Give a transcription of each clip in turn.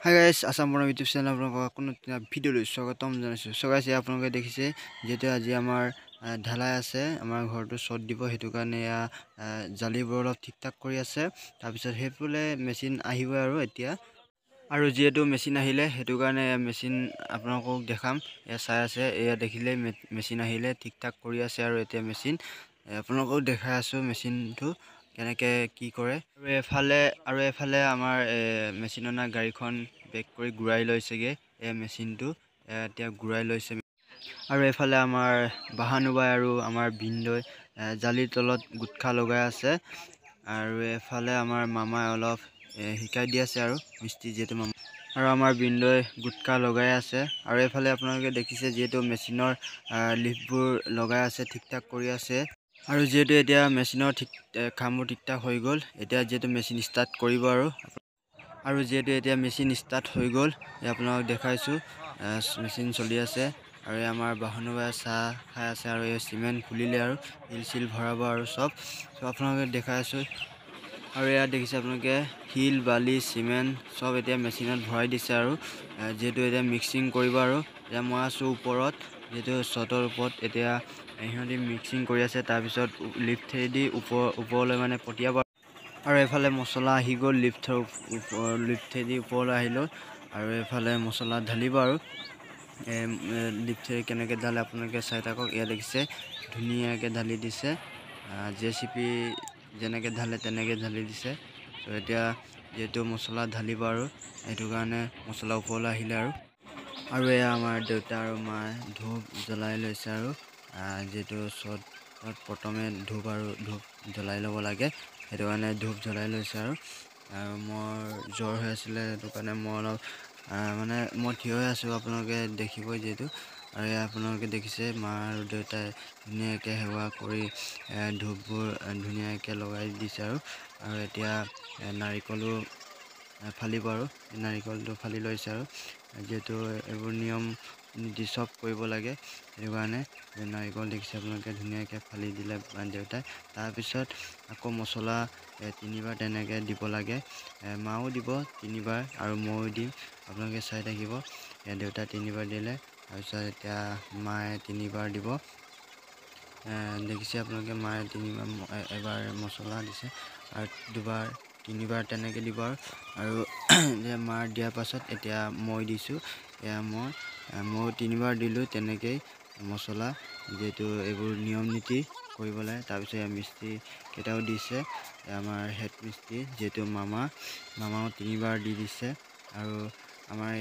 Hi guys, Assam Bono YouTube channel আপোনালোকক কোনো video' লৈ স্বাগতম জনাইছোঁ। সো গাইছ আপোনালোকে দেখিছে যেটো আজি আমাৰ ঢালাই আছে, আমাৰ ঘৰটো চট দিব, হেতু কাৰণে জালিবোৰ অলপ ঠিক ঠাক কৰি আছে। তাৰ পিছত হেফুলে মেচিন আহিব আৰু এতিয়া আৰু যেটো মেচিন আহিলে হেতু কাৰণে মেচিন আপোনালোকক দেখাম। চাই আছে, এয়া দেখিলে মেচিন আহিলে ঠিক ঠাক কৰি আছে আৰু এতিয়া মেচিন আপোনালোকক দেখাই আছো মেচিনটো কেনেকে কি কৰে। আৰু এফালে আমাৰ মেচিন অনা গাড়ীখন বেক কৰি ঘূৰাই লৈছেগে মেচিনটো এতিয়া ঘূৰাই লৈছে। আৰু এফালে আমাৰ বাহানুবাই আৰু আমাৰ বিন্দৈ জালিৰ তলত গুটখা লগাই আছে। আৰু এফালে আমাৰ মামাই অলপ শিকাই দি আছে আৰু মিস্ত্ৰী যেটো মামা আৰু আমাৰ বিন্দৈ গুটখা লগাই আছে। আৰু এফালে আপোনালোকে দেখিছে যেটো মেচিনৰ লিফবোৰ লগাই আছে, ঠিক ঠাক কৰি আছে। আৰু যেটো এতিয়া মেচিনৰ কামবোৰ ঠিক ঠাক হৈ গ'ল, এতিয়া যেটো মেচিন ষ্টাৰ্ট কৰিব আৰু যেটো এতিয়া মেচিন ষ্টাৰ্ট হৈ গ'ল আপোনালোকক দেখাইছো। মেচিন চলি আছে আৰু আমাৰ বাহনুবাই চাহ খাই আছে আৰু এই সিমেন্ট খুলিলে আৰু হিল চিল ভৰাব আৰু সব আপোনালোকে দেখাইছো। আৰু ইয়াত দেখিছে আপোনালোকে হিল বালি সিমেন্ট সব এতিয়া মেচিনত ভৰাই দিছে আৰু যেটো এতিয়া মিক্সিং কৰিব। আৰু এতিয়া মই আছো ওপৰত, যেটো শটৰ ওপৰত এতিয়া ইহঁতি মিক্সিং কৰি আছে। তাৰ পিছত লিফ্টেদি ওপৰলৈ মানে পঠিয়াব। আৰু এফালে মছলা আহি গ'ল, লিফ্টেদি ওপৰলৈ আহিলো আৰু এফালে মছলা ঢালিব আৰু লিফ্টে কেনেকে ঢালে আপোনালোকে চাই থাকক। এয়া দেখিছে ধুনীয়াকে ঢালি দিছে, জেচিপি যেনেকে ঢালে তেনেকে ঢালি দিছে। তো এতিয়া যেটো মছলা ঢালিব আৰু হেতু কাৰণে মছলা ওপৰলৈ আহিলে আৰু এয়া আমাৰ দেউতা আৰু মায়ে ধূপ জ্বলাই লৈছে আৰু যেটো চট প্ৰথমে ধূপ জ্বলাই ল'ব লাগে, হেতু কাৰণে ধূপ জ্বলাই লৈছে। আৰু মোৰ জ্বৰ হৈ আছিলে, হেতু কাৰণে মই অলপ মানে মই থিয় হৈ আছো, আপোনালোকে দেখিবই যেটো। আৰু আপোনালোকে দেখিছে মা আৰু দেউতাই ধুনীয়াকে সেৱা কৰি ধূপবোৰ ধুনীয়াকে লগাই দিছে। আৰু এতিয়া নাৰিকলো ফালিব আৰু নাৰিকলটো ফালি লৈছে আৰু যেটো এইবোৰ নিয়ম নীতি সব কৰিব লাগে, হেতু কাৰণে নাৰিকল দেখিছে আপোনালোকে ধুনীয়াকে ফালি দিলে দেউতাই। তাৰ পিছত আকৌ মছলা তিনিবাৰ তেনেকে দিব লাগে, মাও দিব তিনিবাৰ আৰু ময়ো দিম, আপোনালোকে চাই থাকিব। দেউতা তিনিবাৰ দিলে, তাৰপিছত এতিয়া মায়ে তিনিবাৰ দিব। দেখিছে আপোনালোকে মায়ে এবাৰ মছলা দিছে আৰু দুবাৰ তিনিবাৰ তেনেকে দিব। আৰু মাৰ দিয়াৰ পাছত এতিয়া মই দিছো, মই তিনিবাৰ দিলো তেনেকেই মছলা, যেটো এইবোৰ নিয়ম নীতি কৰিব লাগে। তাৰ পিছত মিস্ত্ৰী কেইটাও দিছে, আমাৰ হেড মিস্ত্ৰী যেটো মামাও তিনিবাৰ দি দিছে। আৰু আমাৰ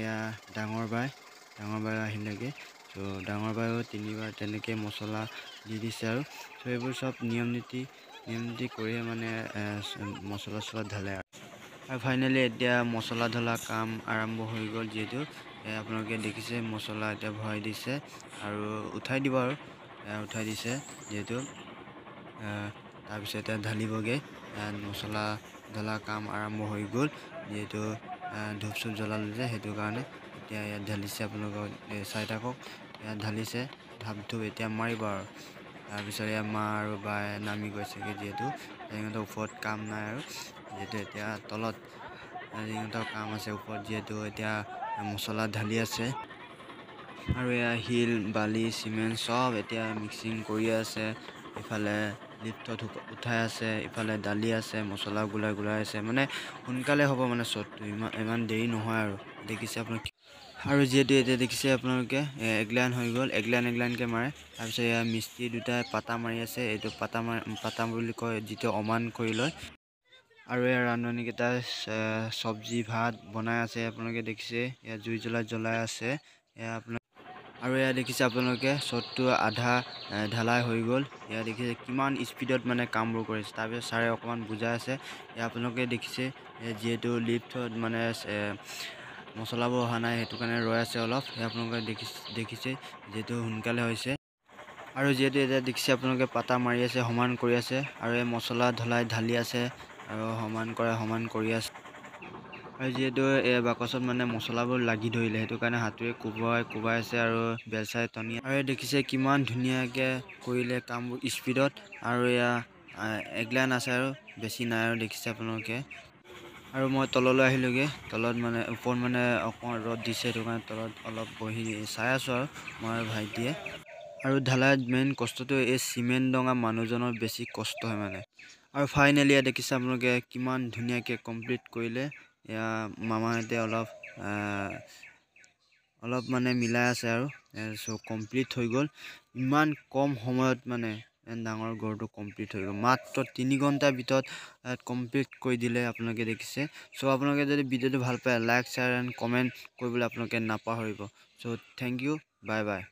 ডাঙৰ বাই আহিলেগে, তো ডাঙৰ বায়ো তিনিবাৰ তেনেকে মছলা দি দিছে। আৰু এইবোৰ সব নিয়ম নীতি কৰিয়ে মানে মছলা ঢালে। আৰু ফাইনেলি এতিয়া মছলা ঢলা কাম আৰম্ভ হৈ গ'ল, যেটো আপোনালোকে দেখিছে মছলা এতিয়া ভৰাই দিছে আৰু উঠাই দিব আৰু উঠাই দিছে যেটো। তাৰপিছত এতিয়া ঢালিবগে, মছলা ঢলা কাম আৰম্ভ হৈ গ'ল, যেটো ধূপ চুপ জ্বলালে যে হেতু কাৰণে এতিয়া ইয়াত ঢালিছে। আপোনালোকক চাই থাকক, ইয়াত ঢালিছে ধূপ এতিয়া মাৰিব। আৰু তাৰপিছত মা আৰু বাই নামি গৈছেগে, যেটো সিহঁতৰ ওপৰত কাম নাই আৰু যেটো এতিয়া তলত সিহঁতৰ কাম আছে ওপৰত, যেটো এতিয়া মছলা ঢালি আছে। আৰু শিল বালি চিমেন্ট সব এতিয়া মিক্সিং কৰি আছে। ইফালে লিফ্টত উঠাই আছে, ইফালে দালি আছে, মছলা গুলাই আছে, মানে সোনকালে হ'ব মানে চটটো ইমান দেৰি নহয় আৰু দেখিছে আপোনালোকে। আৰু যেটো এতিয়া দেখিছে আপোনালোকে এগলাইন হৈ গ'ল, এগলাইনকে মাৰে। তাৰপিছত মিস্ত্ৰী দুটাই পাতা মাৰি আছে, এইটো পাতা বুলি কয়, যেটো অমান কৰি লয়। আৰু ৰান্ধনী কেইটাই চব্জি ভাত বনাই আছে, আপোনালোকে দেখিছে জুই জ্বলাই আছে। আৰু দেখিছে আপোনালোকে চটটো আধা ঢালাই হৈ গ'ল। দেখিছে কিমান স্পীডত মানে কামবোৰ কৰিছে। তাৰপিছত ছাৰে অকমান বুজাই আছে, আপোনালোকে দেখিছে যেটো লিফ্টত মানে মছলাবোৰ অহা নাই, হেতু কাৰণে ৰৈ আছে অলপ। আপোনালোকে দেখিছে যেটো সোনকালে হৈছে। আৰু যেটো এতিয়া দেখিছে আপোনালোকে পাতা মাৰি আছে, সমান কৰি আছে, আৰু মছলা ঢালি আছে আৰু সমান কৰি আছে। আৰু যেটো বাকচত মানে মছলাবোৰ লাগি ধৰিলে, হেতু কাৰণে হাতুৰে কোবাই আছে আৰু বেলচাই টনি। আৰু দেখিছে কিমান ধুনীয়াকে কৰিলে কামবোৰ স্পীডত। আৰু এগলাইন আছে আৰু বেছি নাই আৰু দেখিছে আপোনালোকে। আৰু মই তললৈ আহিলোগে তলত মানে ওপৰত মানে অকণ ৰ'দ দিছে সেইটো কাৰণে তলত অলপ বহি চাই আছোঁ আৰু মই ভাইটিয়ে আৰু ঢালাইত মেইন কষ্টটো এই চিমেণ্ট ডঙা মানুহজনৰ বেছি কষ্ট হয় মানে আৰু ফাইনেলি ইয়াত দেখিছে আপোনালোকে কিমান ধুনীয়াকৈ কমপ্লিট কৰিলে এয়া মামাহঁতে অলপ মানে মিলাই আছে আৰু চ' কমপ্লিট হৈ গ'ল ইমান কম সময়ত মানে ডাঙৰ ঘৰটো কমপ্লিট হৈ গ'ল মাত্ৰ 3 ঘণ্টাৰ ভিতৰত কমপ্লিট কৰি দিলে আপোনালোকে দেখিছে চ' আপোনালোকে যদি ভিডিঅ'টো ভাল পায় লাইক শ্বেয়াৰ এণ্ড কমেণ্ট কৰিবলৈ আপোনালোকে নাপাহৰিব চ' থেংক ইউ বাই বাই